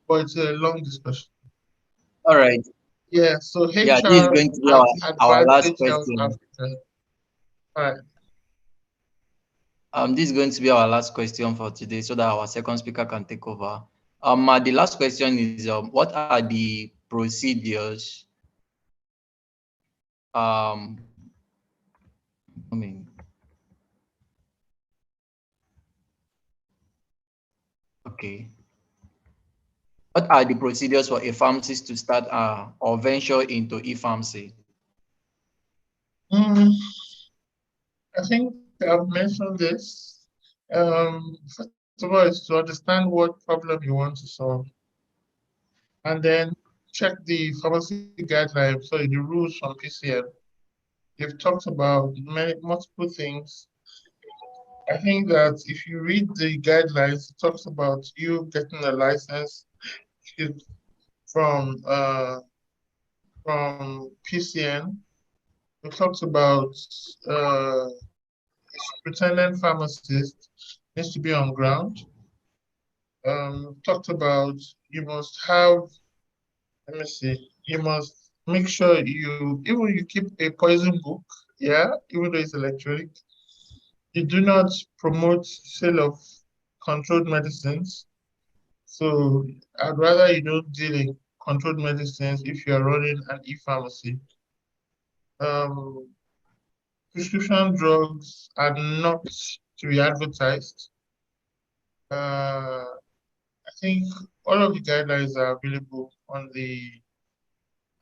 Speaker 3: But it's a long discussion.
Speaker 4: All right.
Speaker 3: Yeah, so
Speaker 4: Yeah, this is
Speaker 3: HR
Speaker 4: going to be
Speaker 3: at
Speaker 4: our last
Speaker 3: Advantage Health
Speaker 4: question.
Speaker 3: Africa. All right.
Speaker 4: This is going to be our last question for today so that our second speaker can take over. The last question is what are the procedures I mean okay. What are the procedures for a pharmacist to start or venture into e-pharmacy?
Speaker 3: I think I've mentioned this. First of all, is to understand what problem you want to solve, and then check the pharmacy guidelines, sorry, the rules from PCM. They've talked about multiple things. I think that if you read the guidelines, it talks about you getting a license from uh, from PCN. It talks about superintendent pharmacist needs to be on ground. Talked about you must have, let me see, you must make sure even you keep a poison book, yeah, even though it's electronic. You do not promote sale of controlled medicines. So I'd rather you don't deal in controlled medicines if you're running an e-pharmacy. Um, Prescription drugs are not to be advertised. I think all of the guidelines are available on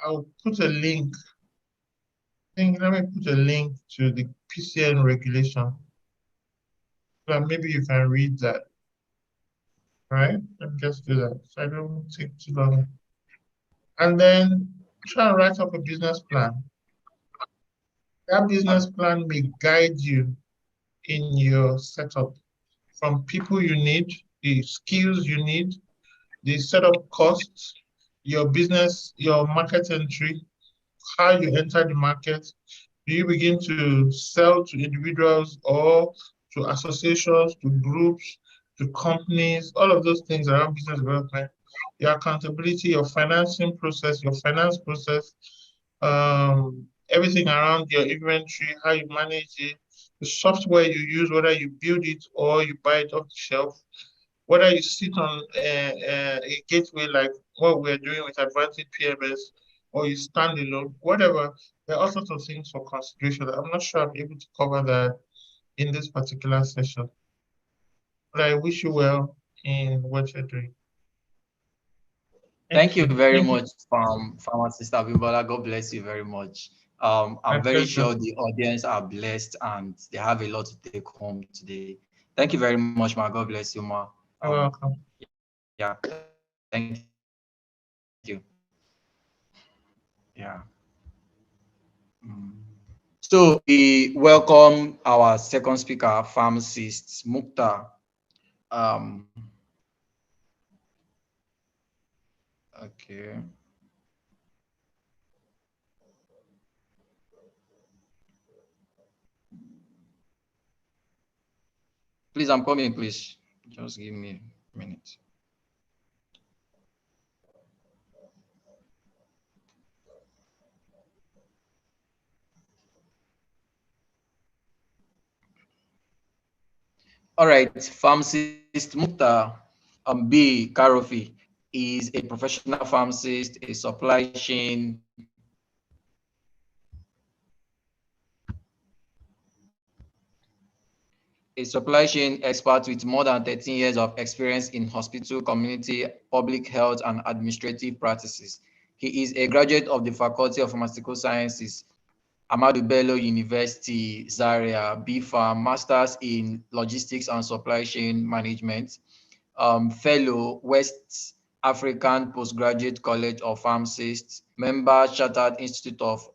Speaker 3: I'll put a link. Let me put a link to the PCN regulation. So maybe you can read that. All right? Let me just do that so I don't take too long. And then try and write up a business plan. That business plan may guide you in your setup from people you need, the skills you need, the setup costs, your business, your market entry, how you enter the market. Do you begin to sell to individuals or to associations, to groups, to companies, all of those things around business development? Your accountability, your financing process, your finance process, everything around your inventory, how you manage it, the software you use, whether you build it or you buy it off the shelf, whether you sit on a gateway like what we're doing with Advantage PMS, or you stand alone, whatever, there are all sorts of things for consideration. I'm not sure I'm able to cover that in this particular session. But I wish you well in what you're doing.
Speaker 4: Thank you very
Speaker 3: Thank you.
Speaker 4: much, Pharmacist Abibola. God bless you very much.
Speaker 3: My
Speaker 4: I'm very
Speaker 3: pleasure.
Speaker 4: sure the audience are blessed and they have a lot to take home today. Thank you very much, ma. God bless you, ma.
Speaker 3: You're welcome.
Speaker 4: Yeah, thank you. Yeah. So we welcome our second speaker, pharmacist Mukta. Um, okay. Please, I'm coming, please. Just give me a minute. All right, pharmacist Mukta B. Karofi is a professional pharmacist, a supply chain expert with more than 13 years of experience in hospital, community, public health, and administrative practices. He is a graduate of the Faculty of Pharmaceutical Sciences, Ahmadu Bello University, Zaria, BPharm, Masters in Logistics and Supply Chain Management, Fellow, West African Postgraduate College of Pharmacists, member, Chartered Institute of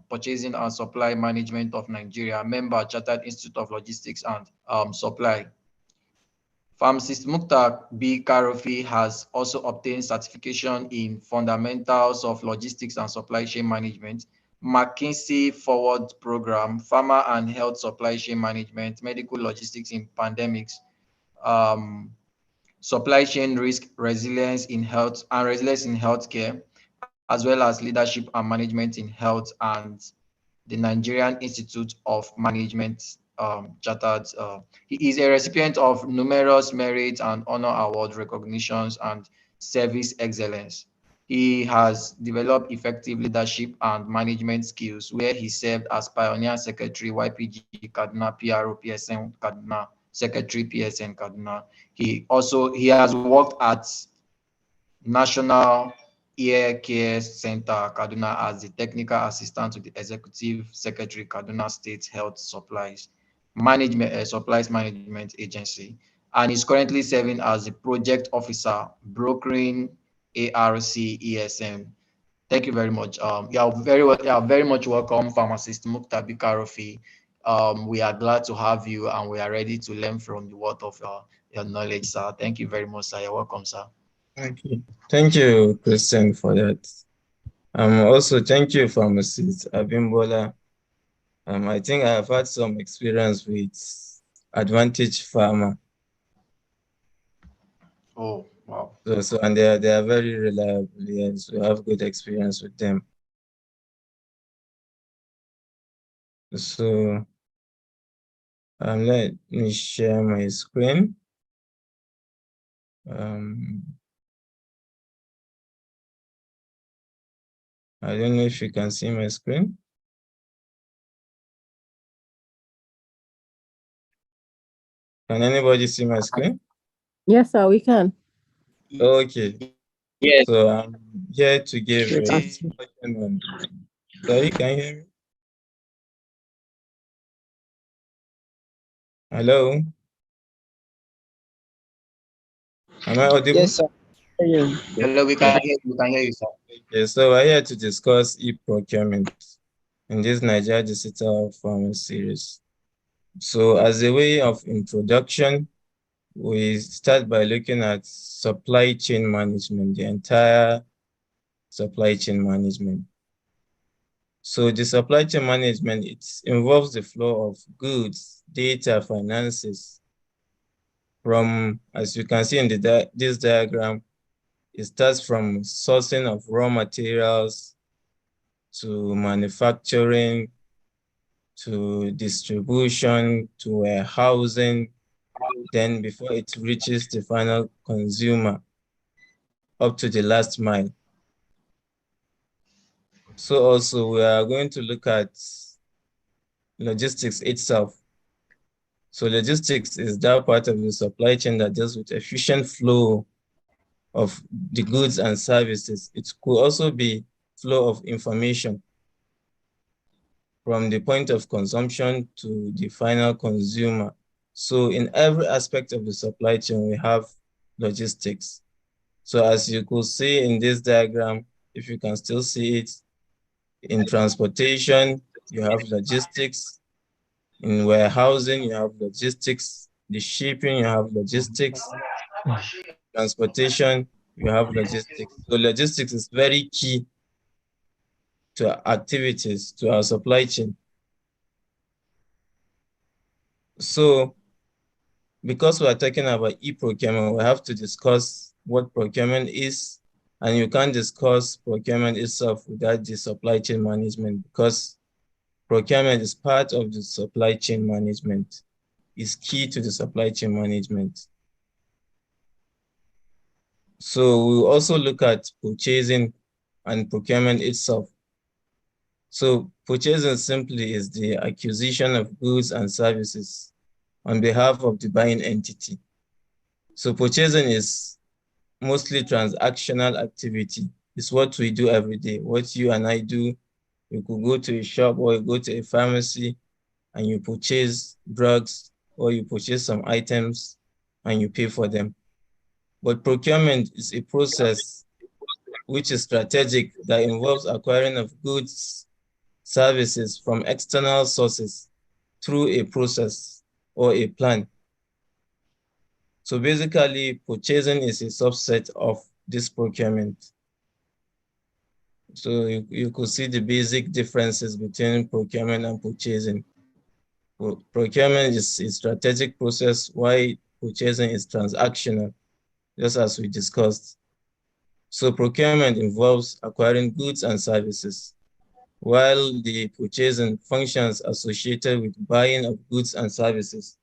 Speaker 4: Purchasing and Supply Management of Nigeria, member, Chartered Institute of Logistics and Supply. Pharmacist Mukhtar B. Karofi has also obtained certification in Fundamentals of Logistics and Supply Chain Management, McKinsey Forward Program, Pharma and Health Supply Chain Management, Medical Logistics in Pandemics, Supply Chain Risk Resilience in Health and Resilience in Healthcare, as well as Leadership and Management in Health and the Nigerian Institute of Management Chartered. He is a recipient of numerous merit and honor award recognitions and service excellence. He has developed effective leadership and management skills where he served as Pioneer Secretary YPG Kaduna, PRO PSN Kaduna, Secretary PSN Kaduna. He has worked at National Ear Care Center, Kaduna, as the technical assistant to the Executive Secretary, Kaduna State Health Supplies Management Agency, and is currently serving as the project officer, brokering ARC ESM. Thank you very much. You are very much welcome, Pharmacist Mukta Bikarofi. We are glad to have you, and we are ready to learn from the word of your knowledge, sir. Thank you very much, sir. You're welcome, sir.
Speaker 5: Thank you, Christian, for that. Also, thank you, Pharmacist Abimbola. I think I have had some experience with Advantage Pharma.
Speaker 4: Oh, wow.
Speaker 5: And they are very reliable. Yes, we have good experience with them. So let me share my screen. I don't know if you can see my screen. Can anybody see my screen?
Speaker 6: Yes, sir, we can.
Speaker 5: Okay.
Speaker 4: Yes.
Speaker 5: So I'm here to give
Speaker 6: Sorry,
Speaker 5: can you hear me? Hello? Am I audible?
Speaker 7: Yes, sir.
Speaker 4: Hello, we can hear you. We can hear you, sir.
Speaker 5: Okay, so we're here to discuss e-procurement in this Naija Digital-Pharma series. So as a way of introduction, we start by looking at supply chain management, the entire supply chain management. So the supply chain management, it involves the flow of goods, data, finances. From, as you can see in this diagram, it starts from sourcing of raw materials to manufacturing, to distribution, to warehousing, then before it reaches the final consumer, up to the last mile. So also we are going to look at logistics itself. So logistics is that part of the supply chain that deals with efficient flow of the goods and services. It could also be flow of information from the point of consumption to the final consumer. So in every aspect of the supply chain, we have logistics. So as you could see in this diagram, if you can still see it, in transportation, you have logistics. In warehousing, you have logistics. The shipping, you have logistics. Transportation, you have logistics. So logistics is very key to our activities, to our supply chain. So because we are talking about e-procurement, we have to discuss what procurement is, and you can't discuss procurement itself without the supply chain management, because procurement is part of the supply chain management, is key to the supply chain management. So we also look at purchasing and procurement itself. So purchasing simply is the acquisition of goods and services on behalf of the buying entity. So purchasing is mostly transactional activity. It's what we do every day. What you and I do, you could go to a shop or you go to a pharmacy and you purchase drugs or you purchase some items and you pay for them. But procurement is a process which is strategic that involves acquiring of goods, services from external sources through a process or a plan. So basically, purchasing is a subset of this procurement. So you could see the basic differences between procurement and purchasing. Procurement is a strategic process, while purchasing is transactional, just as we discussed. So procurement involves acquiring goods and services, while the purchasing functions associated with buying of goods and services.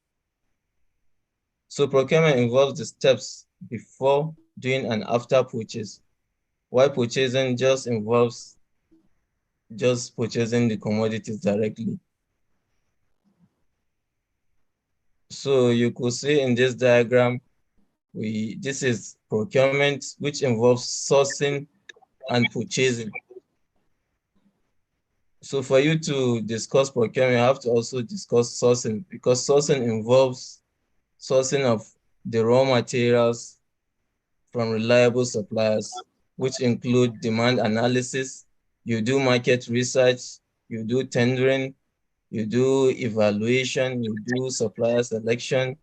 Speaker 5: So procurement involves the steps before, during, and after purchase, while purchasing just involves just purchasing the commodities directly. So you could see in this diagram, this is procurement, which involves sourcing and purchasing. So for you to discuss procurement, you have to also discuss sourcing, because sourcing involves sourcing of the raw materials from reliable suppliers, which include demand analysis. You do market research, you do tendering, you do evaluation, you do supplier selection,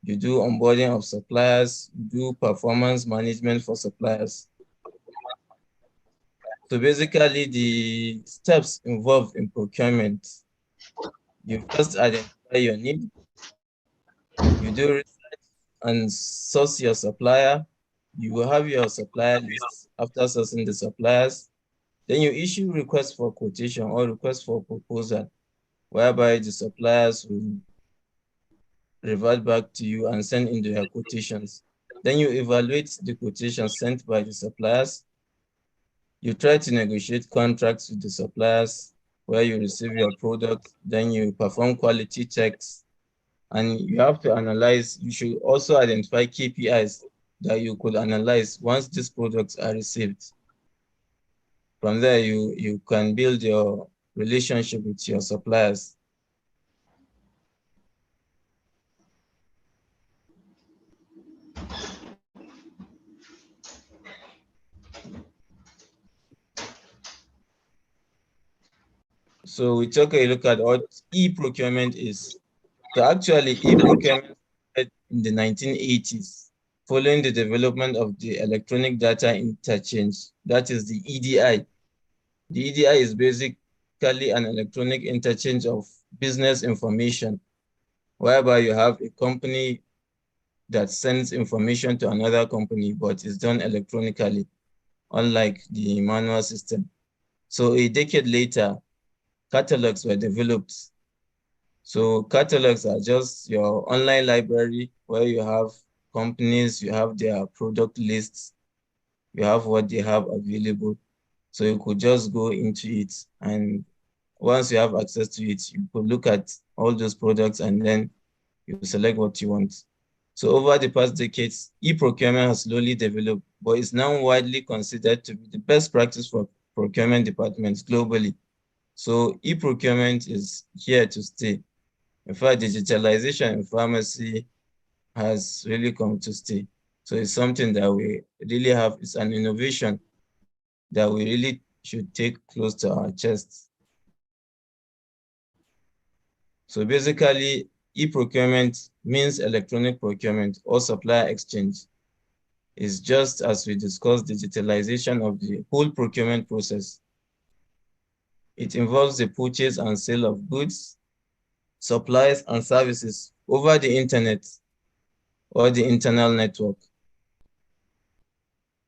Speaker 5: you do onboarding of suppliers, you do performance management for suppliers. So basically, the steps involved in procurement: you first identify your need, you do research and source your supplier, you will have your supplier list after sourcing the suppliers. Then you issue requests for quotation or request for proposal, whereby the suppliers will revert back to you and send in their quotations. Then you evaluate the quotations sent by the suppliers. You try to negotiate contracts with the suppliers where you receive your product. Then you perform quality checks, and you have to analyze. You should also identify KPIs that you could analyze once these products are received. From there, you can build your relationship with your suppliers. So we took a look at what e-procurement is. So actually, e-procurement started in the 1980s, following the development of the electronic data interchange, that is the EDI. The EDI is basically an electronic interchange of business information, whereby you have a company that sends information to another company, but it's done electronically, unlike the manual system. So a decade later, catalogs were developed. So catalogs are just your online library where you have companies, you have their product lists, you have what they have available. So you could just go into it, and once you have access to it, you could look at all those products and then you select what you want. So over the past decades, e-procurement has slowly developed, but is now widely considered to be the best practice for procurement departments globally. So e-procurement is here to stay. In fact, digitalization in pharmacy has really come to stay. So it's something that we really have, it's an innovation that we really should take close to our chests. So basically, e-procurement means electronic procurement or supplier exchange. It's just as we discussed digitalization of the whole procurement process. It involves the purchase and sale of goods, supplies, and services over the internet or the internal network.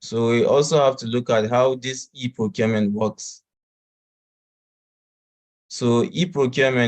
Speaker 5: So we also have to look at how this e-procurement works. So e-procurement